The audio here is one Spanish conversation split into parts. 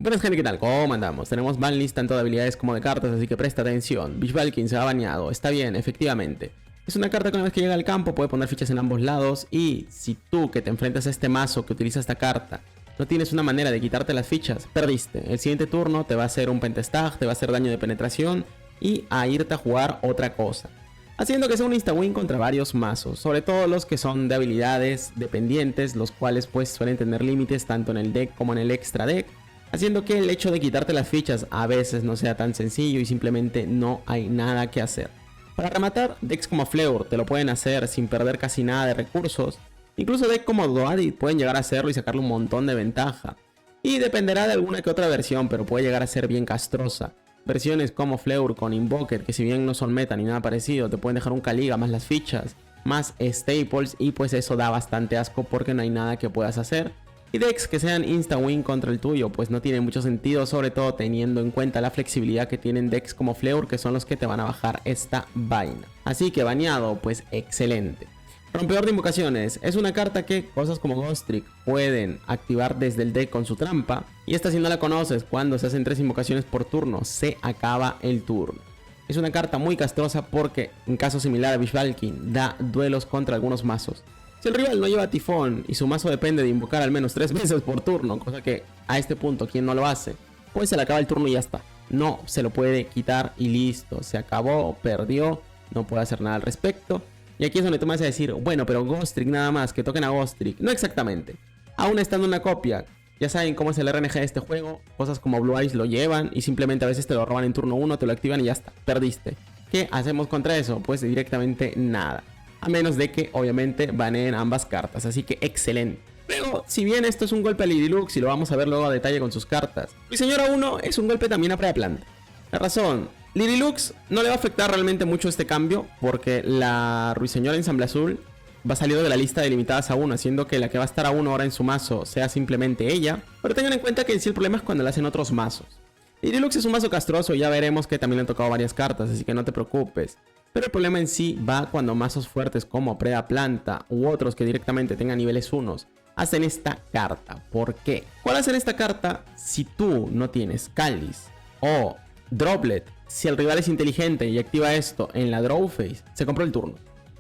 Buenas gente, ¿qué tal? ¿Cómo andamos? Tenemos banlist tanto de habilidades como de cartas, así que presta atención. Bish Valkyrie se ha baneado, está bien, efectivamente. Es una carta que una vez que llega al campo puede poner fichas en ambos lados y si tú que te enfrentas a este mazo que utiliza esta carta no tienes una manera de quitarte las fichas, perdiste. El siguiente turno te va a hacer un Pentestag, te va a hacer daño de penetración y a irte a jugar otra cosa. Haciendo que sea un insta-win contra varios mazos, sobre todo los que son de habilidades dependientes, los cuales pues suelen tener límites tanto en el deck como en el extra deck. Haciendo que el hecho de quitarte las fichas a veces no sea tan sencillo y simplemente no hay nada que hacer. Para rematar, decks como Fleur te lo pueden hacer sin perder casi nada de recursos. Incluso decks como Doadit pueden llegar a hacerlo y sacarle un montón de ventaja. Y dependerá de alguna que otra versión, pero puede llegar a ser bien castrosa. Versiones como Fleur con Invoker, que si bien no son meta ni nada parecido, te pueden dejar un Caliga más las fichas, más staples, y pues eso da bastante asco porque no hay nada que puedas hacer. Y decks que sean insta-win contra el tuyo pues no tiene mucho sentido, sobre todo teniendo en cuenta la flexibilidad que tienen decks como Fleur, que son los que te van a bajar esta vaina. Así que baneado, pues excelente. Rompedor de invocaciones, es una carta que cosas como Ghost Trick pueden activar desde el deck con su trampa. Y esta, si no la conoces, cuando se hacen 3 invocaciones por turno, se acaba el turno. Es una carta muy castrosa porque, en caso similar a Bish Valkyrie, da duelos contra algunos mazos. Si el rival no lleva tifón y su mazo depende de invocar al menos 3 veces por turno, cosa que a este punto quien no lo hace, pues se le acaba el turno y ya está. No se lo puede quitar y listo, se acabó, perdió, no puede hacer nada al respecto. Y aquí es donde tú me vas a decir, bueno, pero Ghost Trick nada más, que toquen a Ghost Trick. No exactamente. Aún estando una copia, ya saben cómo es el RNG de este juego, cosas como Blue Eyes lo llevan y simplemente a veces te lo roban en turno 1, te lo activan y ya está, perdiste. ¿Qué hacemos contra eso? Pues directamente nada. A menos de que obviamente baneen ambas cartas, así que excelente. Pero si bien esto es un golpe a Lady Lux y lo vamos a ver luego a detalle con sus cartas, Ruiseñora 1 es un golpe también a Preda Planta. La razón, Lady Lux no le va a afectar realmente mucho este cambio porque la Ruiseñora Ensamble Azul va saliendo de la lista de limitadas a 1, haciendo que la que va a estar a 1 ahora en su mazo sea simplemente ella. Pero tengan en cuenta que en sí el problema es cuando la hacen otros mazos. Lady Lux es un mazo castroso y ya veremos que también le han tocado varias cartas, así que no te preocupes. Pero el problema en sí va cuando mazos fuertes como Preda Planta u otros que directamente tengan niveles 1 hacen esta carta. ¿Por qué? ¿Cuál hacen esta carta si tú no tienes Cáliz o Droplet? Si el rival es inteligente y activa esto en la draw phase, se compró el turno.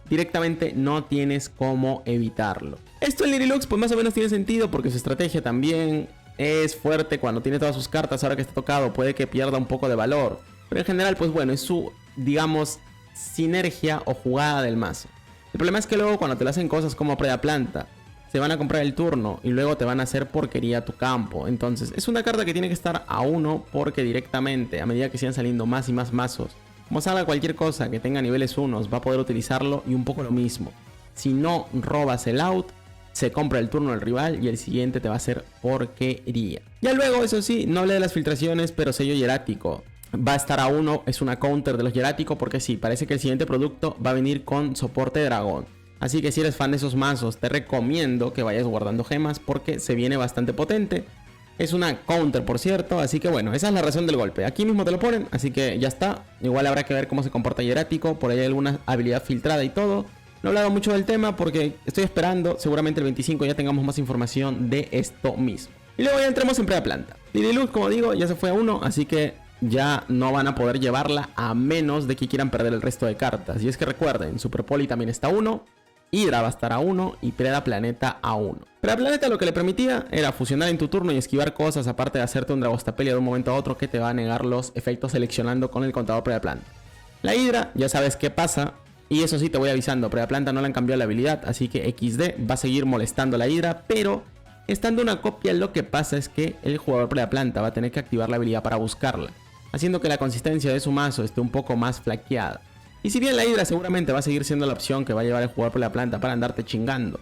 Directamente no tienes cómo evitarlo. Esto en Lady Lux pues más o menos tiene sentido porque su estrategia también es fuerte cuando tiene todas sus cartas. Ahora que está tocado puede que pierda un poco de valor. Pero en general pues bueno, es su, digamos, sinergia o jugada del mazo. El problema es que luego cuando te le hacen cosas como Preda Planta, se van a comprar el turno y luego te van a hacer porquería a tu campo. Entonces es una carta que tiene que estar a 1 porque directamente a medida que sigan saliendo más y más mazos, como salga cualquier cosa que tenga niveles 1 va a poder utilizarlo. Y un poco lo mismo, si no robas el out, se compra el turno del rival y el siguiente te va a hacer porquería. Ya luego, eso sí, no hablé de las filtraciones, pero sello hierático va a estar a 1, es una counter de los hieráticos porque sí, parece que el siguiente producto va a venir con soporte de dragón. Así que si eres fan de esos mazos, te recomiendo que vayas guardando gemas porque se viene bastante potente. Es una counter, por cierto, así que bueno, esa es la razón del golpe. Aquí mismo te lo ponen, así que ya está. Igual habrá que ver cómo se comporta hierático, por ahí hay alguna habilidad filtrada y todo. No he hablado mucho del tema porque estoy esperando, seguramente el 25 ya tengamos más información de esto mismo. Y luego ya entremos en Preda Planta. Lady Lux, como digo, ya se fue a 1, así que ya no van a poder llevarla a menos de que quieran perder el resto de cartas. Y es que recuerden, Super Poli también está a 1, Hydra va a estar a 1 y Preda Planeta a 1. Preda Planeta lo que le permitía era fusionar en tu turno y esquivar cosas, aparte de hacerte un Dragostapelia de un momento a otro que te va a negar los efectos seleccionando con el contador Preda Planta. La Hydra ya sabes qué pasa, y eso sí te voy avisando, Preda Planta no le han cambiado la habilidad, así que XD va a seguir molestando a la Hydra, pero estando una copia lo que pasa es que el jugador Preda Planta va a tener que activar la habilidad para buscarla, haciendo que la consistencia de su mazo esté un poco más flaqueada. Y si bien la Hydra seguramente va a seguir siendo la opción que va a llevar el jugador por la planta para andarte chingando,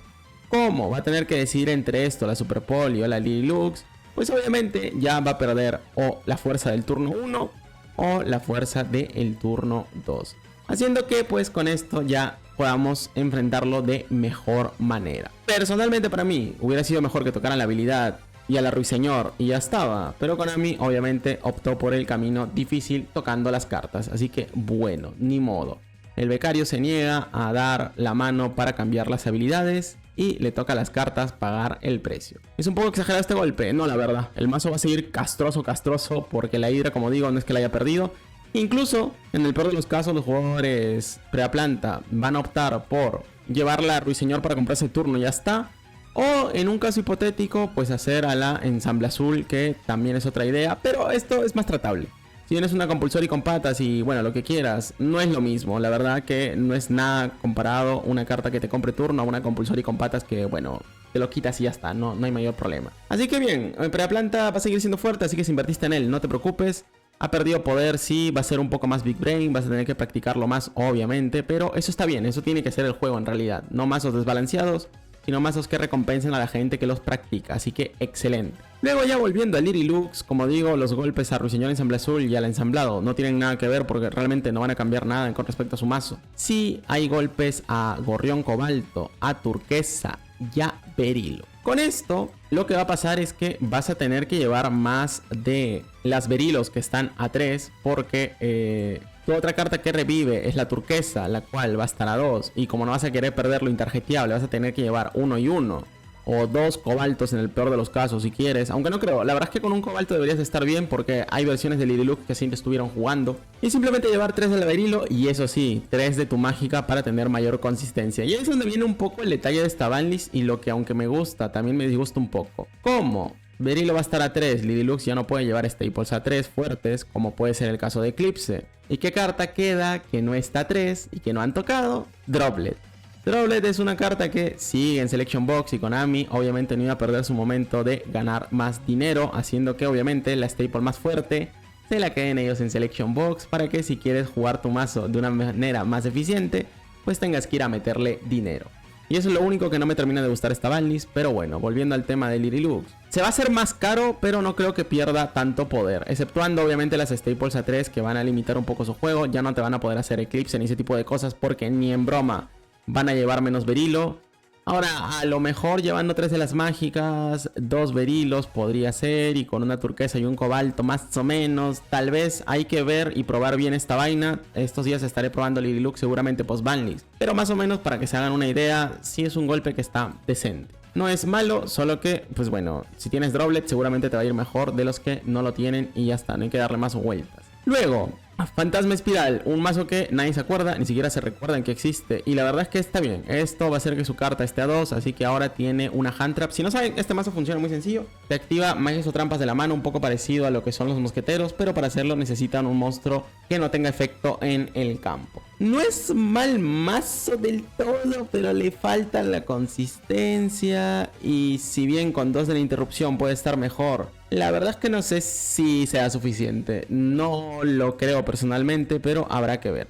¿cómo va a tener que decidir entre esto, la Super Poli o la Lady Lux? Pues obviamente ya va a perder o la fuerza del turno 1 o la fuerza del turno 2. Haciendo que pues con esto ya podamos enfrentarlo de mejor manera. Personalmente para mí hubiera sido mejor que tocaran la habilidad y a la Ruiseñor y ya estaba, pero Konami obviamente optó por el camino difícil tocando las cartas, así que bueno, ni modo. El becario se niega a dar la mano para cambiar las habilidades y le toca a las cartas pagar el precio. ¿Es un poco exagerado este golpe? No, la verdad. El mazo va a seguir castroso porque la Hidra, como digo, no es que la haya perdido. Incluso, en el peor de los casos, los jugadores preplanta van a optar por llevarla a Ruiseñor para comprarse el turno y ya está. O en un caso hipotético, pues hacer a la ensamble azul, que también es otra idea, pero esto es más tratable. Si tienes una Compulsory con patas y bueno, lo que quieras, no es lo mismo. La verdad que no es nada comparado una carta que te compre turno a una Compulsory con patas que bueno, te lo quitas y ya está, no hay mayor problema. Así que bien, Preplanta va a seguir siendo fuerte, así que si invertiste en él, no te preocupes. Ha perdido poder, sí, va a ser un poco más Big Brain, vas a tener que practicarlo más, obviamente, pero eso está bien, eso tiene que ser el juego en realidad. No mazos desbalanceados, sino mazos que recompensen a la gente que los practica, así que excelente. Luego ya volviendo a Lirilux, como digo, los golpes a Ruiseñor Ensamble Azul y al ensamblado no tienen nada que ver porque realmente no van a cambiar nada con respecto a su mazo. Sí hay golpes a Gorrión Cobalto, a Turquesa y a Berilo. Con esto, lo que va a pasar es que vas a tener que llevar más de las Berilos que están a 3 porque tu otra carta que revive es la Turquesa, la cual va a estar a 2 y como no vas a querer perder lo interjeteable, vas a tener que llevar 1 y 1 o 2 cobaltos en el peor de los casos si quieres, aunque no creo, la verdad es que con un cobalto deberías estar bien porque hay versiones de Lirilux que siempre estuvieron jugando y simplemente llevar 3 del Berilo y eso sí, 3 de tu mágica para tener mayor consistencia. Y ahí es donde viene un poco el detalle de esta banlist y lo que aunque me gusta, también me disgusta un poco. ¿Cómo? Berilo va a estar a 3, Lirilux ya no puede llevar staples a 3 fuertes, como puede ser el caso de Eclipse. ¿Y qué carta queda que no está a 3 y que no han tocado? Droplet. Droplet es una carta que sigue en Selection Box y Konami obviamente no iba a perder su momento de ganar más dinero, haciendo que obviamente la staple más fuerte se la queden ellos en Selection Box para que si quieres jugar tu mazo de una manera más eficiente, pues tengas que ir a meterle dinero. Y eso es lo único que no me termina de gustar esta banlist, pero bueno, volviendo al tema de Lirilux. Se va a hacer más caro, pero no creo que pierda tanto poder, exceptuando obviamente las staples a 3 que van a limitar un poco su juego, ya no te van a poder hacer Eclipse ni ese tipo de cosas porque ni en broma van a llevar menos Berilo. Ahora, a lo mejor llevando 3 de las mágicas, 2 Berilos podría ser, y con una Turquesa y un Cobalto más o menos. Tal vez hay que ver y probar bien esta vaina. Estos días estaré probando Lirilux seguramente post banlist, pero más o menos para que se hagan una idea, sí es un golpe que está decente. No es malo, solo que, pues bueno, si tienes Droplet seguramente te va a ir mejor de los que no lo tienen y ya está, no hay que darle más vueltas. Luego, Fantasma Espiral, un mazo que nadie se acuerda, ni siquiera se recuerdan que existe. Y la verdad es que está bien, esto va a hacer que su carta esté a 2, así que ahora tiene una Hand Trap. Si no saben, este mazo funciona muy sencillo. Te activa magias o trampas de la mano, un poco parecido a lo que son los mosqueteros, pero para hacerlo necesitan un monstruo que no tenga efecto en el campo. No es mal mazo del todo, pero le falta la consistencia. Y si bien con 2 de la interrupción puede estar mejor, la verdad es que no sé si sea suficiente. No lo creo personalmente, pero habrá que ver.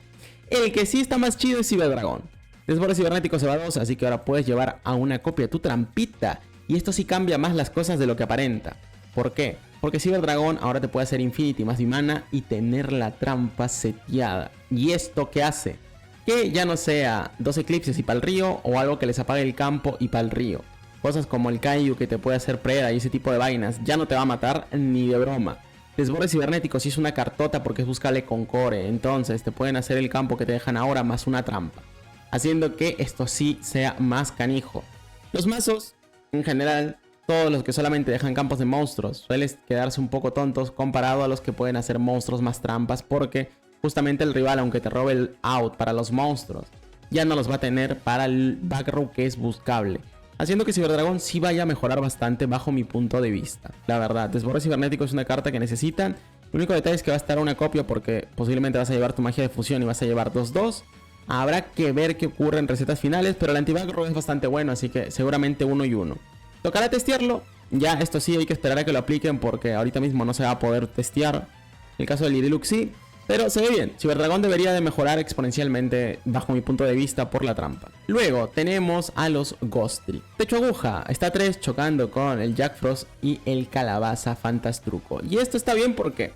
El que sí está más chido es Ciberdragón. Desborde cibernético se va a 2, así que ahora puedes llevar a una copia de tu trampita. Y esto sí cambia más las cosas de lo que aparenta. ¿Por qué? Porque Ciberdragón ahora te puede hacer Infinity más mi mana y tener la trampa seteada. ¿Y esto qué hace? Que ya no sea 2 eclipses y pa'l río, o algo que les apague el campo y pa'l río. Cosas como el Kaiju que te puede hacer preda y ese tipo de vainas ya no te va a matar ni de broma. Desborde cibernético sí es una cartota porque es buscable con core, entonces te pueden hacer el campo que te dejan ahora más una trampa, haciendo que esto sí sea más canijo. Los mazos, en general, todos los que solamente dejan campos de monstruos, suelen quedarse un poco tontos comparado a los que pueden hacer monstruos más trampas, porque justamente el rival, aunque te robe el out para los monstruos, ya no los va a tener para el back row que es buscable, haciendo que Ciberdragón sí vaya a mejorar bastante bajo mi punto de vista. La verdad, Desborde cibernético es una carta que necesitan. El único detalle es que va a estar una copia porque posiblemente vas a llevar tu magia de fusión y vas a llevar 2-2. Habrá que ver qué ocurre en recetas finales, pero el anti-back row es bastante bueno, así que seguramente 1 y 1. Tocará testearlo. Ya esto sí hay que esperar a que lo apliquen porque ahorita mismo no se va a poder testear. El caso del Lirilux sí, pero se ve bien. Ciberdragón debería de mejorar exponencialmente bajo mi punto de vista por la trampa. Luego tenemos a los Ghost Trick. Techo Aguja está a 3 chocando con el Jack Frost y el Calabaza Fantastruco. Y esto está bien porque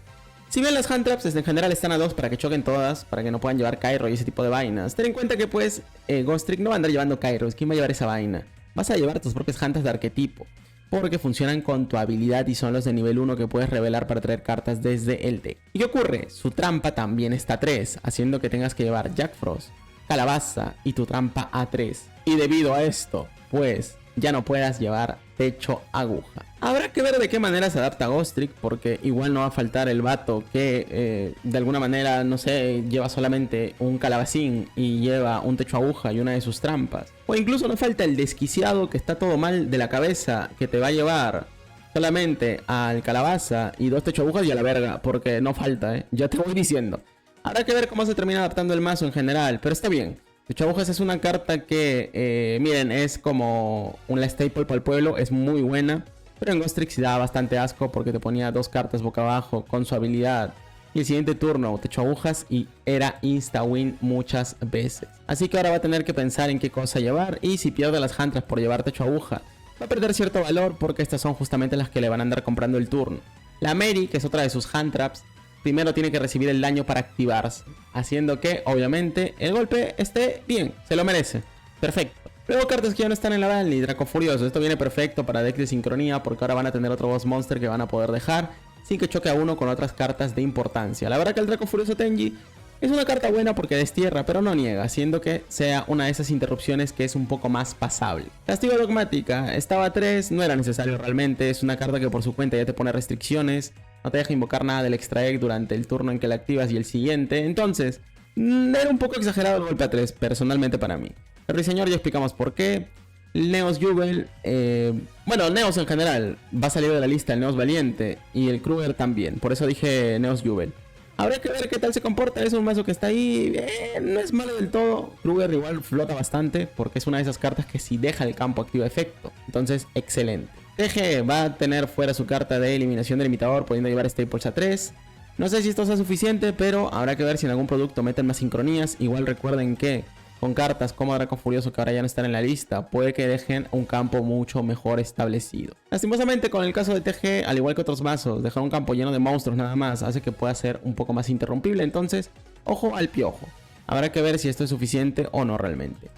si bien las Hand Traps en general están a 2 para que choquen todas, para que no puedan llevar Cairo y ese tipo de vainas, ten en cuenta que pues Ghost Trick no va a andar llevando Cairo. ¿Quién va a llevar esa vaina? Vas a llevar tus propias Hand Traps de arquetipo, porque funcionan con tu habilidad y son los de nivel 1 que puedes revelar para traer cartas desde el deck. ¿Y qué ocurre? Su trampa también está a 3, haciendo que tengas que llevar Jack Frost, calabaza y tu trampa A3. Y debido a esto, pues ya no puedas llevar techo aguja. Habrá que ver de qué manera se adapta Ghost Trick, porque igual no va a faltar el vato que de alguna manera, no sé, lleva solamente un calabacín y lleva un techo aguja y una de sus trampas. O incluso no falta el desquiciado que está todo mal de la cabeza, que te va a llevar solamente al calabaza y 2 techo agujas y a la verga, porque no falta, ya te voy diciendo. Habrá que ver cómo se termina adaptando el mazo en general, pero está bien. Techo agujas es una carta que, miren, es como una staple para el pueblo, es muy buena. Pero en Ghost Trick sí daba bastante asco porque te ponía 2 cartas boca abajo con su habilidad. Y el siguiente turno techo agujas y era insta win muchas veces. Así que ahora va a tener que pensar en qué cosa llevar. Y si pierde las hand traps por llevar techo aguja, va a perder cierto valor porque estas son justamente las que le van a andar comprando el turno. La Mary, que es otra de sus hand traps, primero tiene que recibir el daño para activarse, haciendo que obviamente el golpe esté bien, se lo merece. Perfecto. Luego cartas que ya no están en la Banley, Draco Furioso. Esto viene perfecto para deck de sincronía porque ahora van a tener otro boss monster que van a poder dejar sin que choque a uno con otras cartas de importancia. La verdad que el Draco Furioso Tenji es una carta buena porque destierra, pero no niega, haciendo que sea una de esas interrupciones que es un poco más pasable. Castigo Dogmática, estaba 3, no era necesario realmente, es una carta que por su cuenta ya te pone restricciones, no te deja invocar nada del extra deck durante el turno en que la activas y el siguiente, entonces era un poco exagerado el golpe a 3, personalmente para mí. El Ruiseñor ya explicamos por qué. El Neos Jubel, bueno, Neos en general va a salir de la lista, el Neos Valiente y el Kruger también, por eso dije Neos Jubel. Habrá que ver qué tal se comporta, es un mazo que está ahí, no es malo del todo. Kruger igual flota bastante porque es una de esas cartas que si deja el campo activa efecto, entonces excelente. TG va a tener fuera su carta de eliminación del limitador, pudiendo llevar Staples a 3. No sé si esto sea suficiente, pero habrá que ver si en algún producto meten más sincronías. Igual recuerden que con cartas como Draco Furioso, que ahora ya no están en la lista, puede que dejen un campo mucho mejor establecido. Lastimosamente, con el caso de TG, al igual que otros mazos, dejar un campo lleno de monstruos nada más hace que pueda ser un poco más interrumpible. Entonces, ojo al piojo. Habrá que ver si esto es suficiente o no realmente.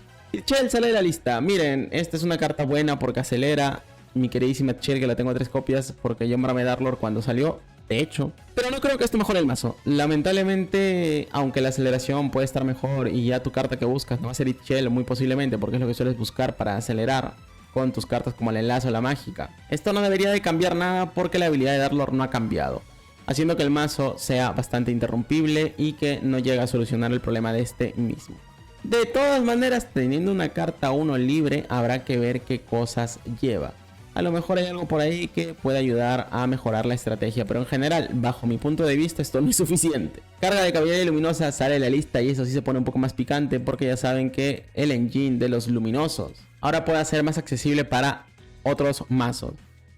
Chell sale de la lista. Miren, esta es una carta buena porque acelera. Mi queridísima Chell, que la tengo a 3 copias porque yo embarmé Darklord cuando salió. De hecho, pero no creo que esto mejore el mazo. Lamentablemente, aunque la aceleración puede estar mejor y ya tu carta que buscas no va a ser Itchel muy posiblemente, porque es lo que sueles buscar para acelerar con tus cartas como el enlace o la mágica. Esto no debería de cambiar nada porque la habilidad de Darklord no ha cambiado, haciendo que el mazo sea bastante interrumpible y que no llegue a solucionar el problema de este mismo. De todas maneras, teniendo una carta 1 libre, habrá que ver qué cosas lleva. A lo mejor hay algo por ahí que puede ayudar a mejorar la estrategia, pero en general, bajo mi punto de vista, esto no es suficiente. Carga de Caballería Luminosa sale de la lista y eso sí se pone un poco más picante porque ya saben que el engine de los luminosos ahora puede ser más accesible para otros mazos.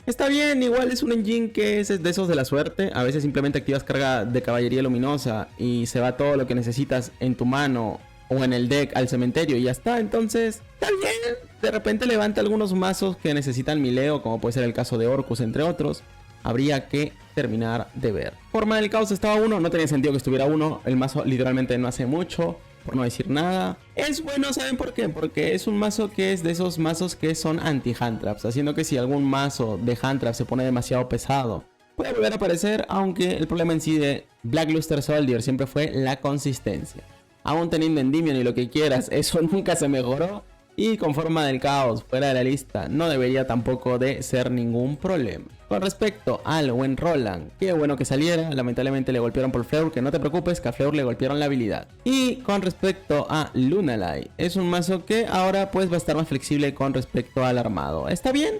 Está bien, igual es un engine que es de esos de la suerte. A veces simplemente activas carga de Caballería Luminosa y se va todo lo que necesitas en tu mano o en el deck al cementerio y ya está. Entonces, está bien. De repente levanta algunos mazos que necesitan mileo, como puede ser el caso de Orcus, entre otros. Habría que terminar de ver. Forma del Caos estaba 1, no tenía sentido que estuviera 1. El mazo literalmente no hace mucho, por no decir nada. Es bueno, ¿saben por qué? Porque es un mazo que es de esos mazos que son anti-hand traps, haciendo que si algún mazo de hand trap se pone demasiado pesado, puede volver a aparecer, aunque el problema en sí de Black Luster Soldier siempre fue la consistencia. Aún teniendo Endymion y lo que quieras, eso nunca se mejoró. Y con Forma del Caos fuera de la lista, no debería tampoco de ser ningún problema. Con respecto al buen Roland, qué bueno que saliera. Lamentablemente le golpearon por Fleur, que no te preocupes, que a Fleur le golpearon la habilidad. Y con respecto a Lunalite, es un mazo que ahora pues va a estar más flexible con respecto al armado. Está bien.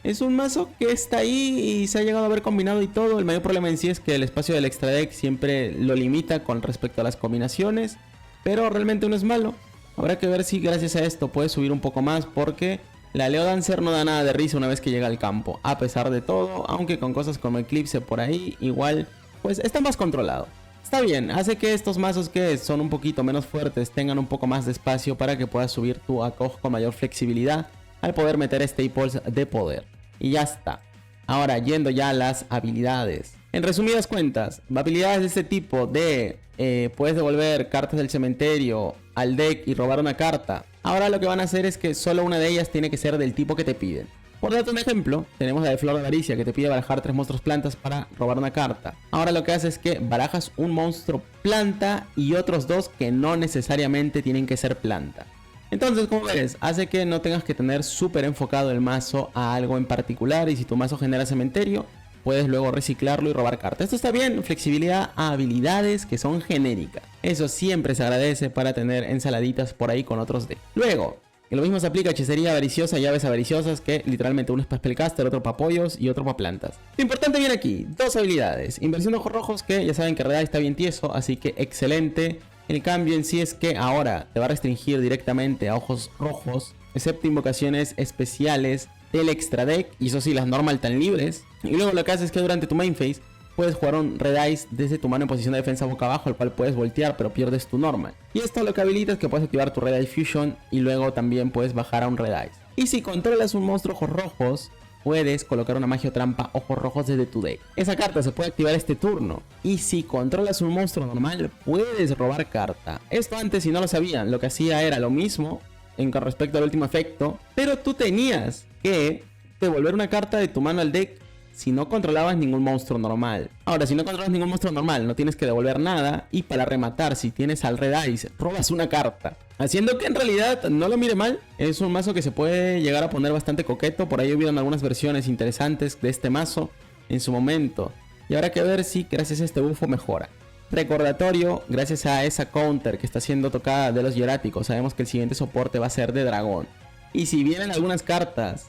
Es un mazo que está ahí y se ha llegado a ver combinado y todo. El mayor problema en sí es que el espacio del extra deck siempre lo limita con respecto a las combinaciones, pero realmente no es malo. Habrá que ver si gracias a esto puede subir un poco más, porque la Leo Dancer no da nada de risa una vez que llega al campo, a pesar de todo, aunque con cosas como Eclipse por ahí, igual pues está más controlado. Está bien, hace que estos mazos que son un poquito menos fuertes tengan un poco más de espacio para que puedas subir tu ACOG con mayor flexibilidad al poder meter staples de poder. Y ya está. Ahora yendo ya a las habilidades. En resumidas cuentas, habilidades de este tipo de puedes devolver cartas del cementerio al deck y robar una carta. Ahora lo que van a hacer es que solo una de ellas tiene que ser del tipo que te piden. Por darte un ejemplo, tenemos la de Flor de Avaricia que te pide barajar 3 monstruos plantas para robar una carta. Ahora lo que hace es que barajas un monstruo planta y otros 2 que no necesariamente tienen que ser planta. Entonces, como ves, hace que no tengas que tener súper enfocado el mazo a algo en particular, y si tu mazo genera cementerio, puedes luego reciclarlo y robar cartas. Esto está bien, flexibilidad a habilidades que son genéricas. Eso siempre se agradece para tener ensaladitas por ahí con otros decks. Luego, lo mismo se aplica a hechicería avariciosa y llaves avariciosas, que literalmente uno es para spellcaster, otro para apoyos y otro para plantas. Lo importante viene aquí, 2 habilidades. Inversión de ojos rojos, que ya saben que Red Eye está bien tieso, así que excelente. El cambio en sí es que ahora te va a restringir directamente a ojos rojos, excepto invocaciones especiales del extra deck, y eso sí, las normal tan libres. Y luego lo que hace es que durante tu main phase puedes jugar un Red Eyes desde tu mano en posición de defensa boca abajo, el cual puedes voltear pero pierdes tu normal. Y esto lo que habilita es que puedes activar tu Red Eye Fusion y luego también puedes bajar a un Red Eyes. Y si controlas un monstruo ojos rojos, puedes colocar una magia o trampa ojos rojos desde tu deck. Esa carta se puede activar este turno. Y si controlas un monstruo normal, puedes robar carta. Esto antes, si no lo sabían, lo que hacía era lo mismo con respecto al último efecto, pero tú tenías que devolver una carta de tu mano al deck si no controlabas ningún monstruo normal. Ahora, si no controlas ningún monstruo normal, no tienes que devolver nada. Y para rematar, si tienes al Red Eyes, robas una carta. Haciendo que en realidad, no lo mire mal, es un mazo que se puede llegar a poner bastante coqueto. Por ahí hubieron algunas versiones interesantes de este mazo en su momento. Y habrá que ver si gracias a este bufo mejora. Recordatorio, gracias a esa counter que está siendo tocada de los hieráticos, sabemos que el siguiente soporte va a ser de dragón. Y si vienen algunas cartas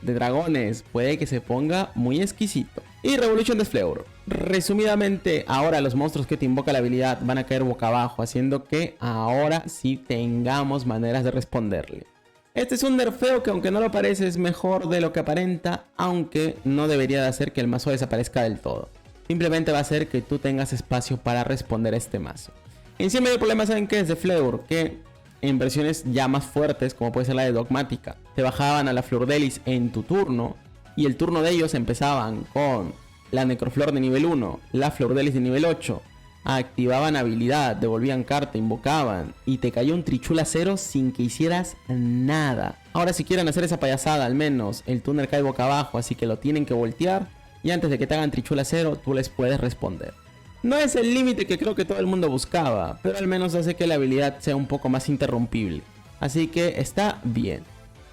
de dragones, puede que se ponga muy exquisito. Y Revolution de Fleur. Resumidamente, ahora los monstruos que te invoca la habilidad van a caer boca abajo, haciendo que ahora sí tengamos maneras de responderle. Este es un nerfeo que, aunque no lo parece, es mejor de lo que aparenta, aunque no debería de hacer que el mazo desaparezca del todo. Simplemente va a hacer que tú tengas espacio para responder a este mazo. En sí, el mayor problema, ¿saben qué? Es de Fleur, que en versiones ya más fuertes, como puede ser la de Dogmática, te bajaban a la Flordelis en tu turno, y el turno de ellos empezaban con la Necroflor de nivel 1, la Flordelis de nivel 8, activaban habilidad, devolvían carta, invocaban, y te cayó un Trichula 0 sin que hicieras nada. Ahora, si quieren hacer esa payasada, al menos el túnel cae boca abajo, así que lo tienen que voltear, y antes de que te hagan Trichula 0, tú les puedes responder. No es el límite que creo que todo el mundo buscaba, pero al menos hace que la habilidad sea un poco más interrumpible. Así que está bien.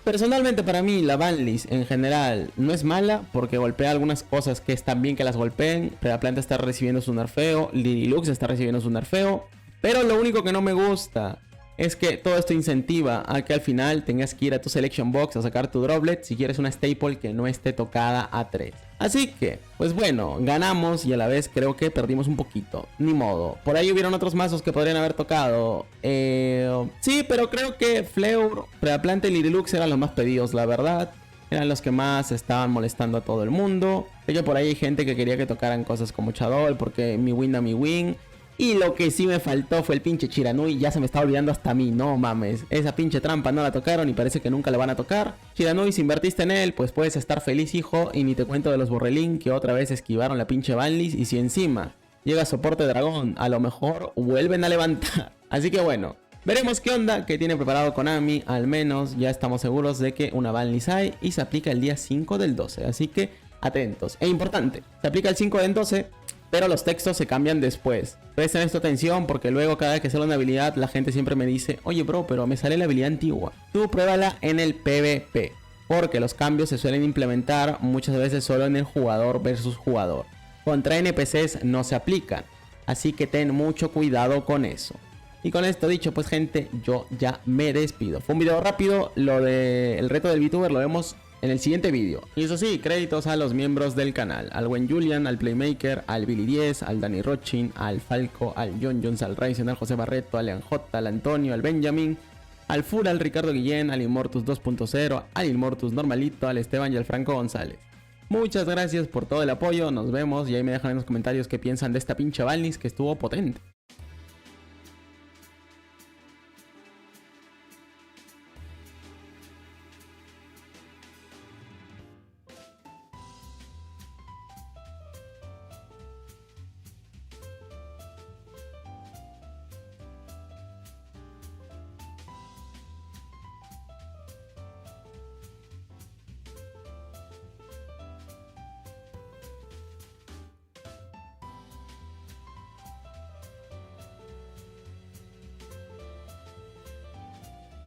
Personalmente, para mí la banlist en general no es mala, porque golpea algunas cosas que están bien que las golpeen. Predaplanta está recibiendo su nerfeo, Lirilux está recibiendo su nerfeo, pero lo único que no me gusta es que todo esto incentiva a que al final tengas que ir a tu selection box a sacar tu droplet si quieres una staple que no esté tocada a 3. Así que, pues bueno, ganamos y a la vez creo que perdimos un poquito. Ni modo. Por ahí hubieron otros mazos que podrían haber tocado. Sí, pero creo que Fleur, Predaplanta y Lirilux eran los más pedidos, la verdad. Eran los que más estaban molestando a todo el mundo. Sé que por ahí hay gente que quería que tocaran cosas como Chadol, porque mi win a mi win. Y lo que sí me faltó fue el pinche Chiranui. Ya se me está olvidando hasta a mí, no mames. Esa pinche trampa no la tocaron y parece que nunca la van a tocar. Chiranui, si invertiste en él, pues puedes estar feliz, hijo. Y ni te cuento de los Borrelín que otra vez esquivaron la pinche banlist. Y si encima llega soporte dragón, a lo mejor vuelven a levantar. Así que bueno, veremos qué onda que tiene preparado Konami. Al menos ya estamos seguros de que una banlist hay y se aplica el día 5 del 12. Así que atentos. E importante, se aplica el 5 del 12, pero los textos se cambian después. Presten esto atención, porque luego cada vez que sale una habilidad, la gente siempre me dice: oye bro, pero me sale la habilidad antigua. Tú pruébala en el PvP, porque los cambios se suelen implementar muchas veces solo en el jugador versus jugador. Contra NPCs no se aplican, así que ten mucho cuidado con eso. Y con esto dicho, pues gente, yo ya me despido. Fue un video rápido, lo del reto del VTuber lo vemos en el siguiente vídeo. Y eso sí, créditos a los miembros del canal: al buen Julian, al Playmaker, al Billy 10, al Dani Rochin, al Falco, al John Jones, al Ryzen, al José Barreto, al Leon J, al Antonio, al Benjamin, al Fura, al Ricardo Guillén, al Immortus 2.0, al Immortus normalito, al Esteban y al Franco González. Muchas gracias por todo el apoyo, nos vemos y ahí me dejan en los comentarios qué piensan de esta pinche banlist que estuvo potente.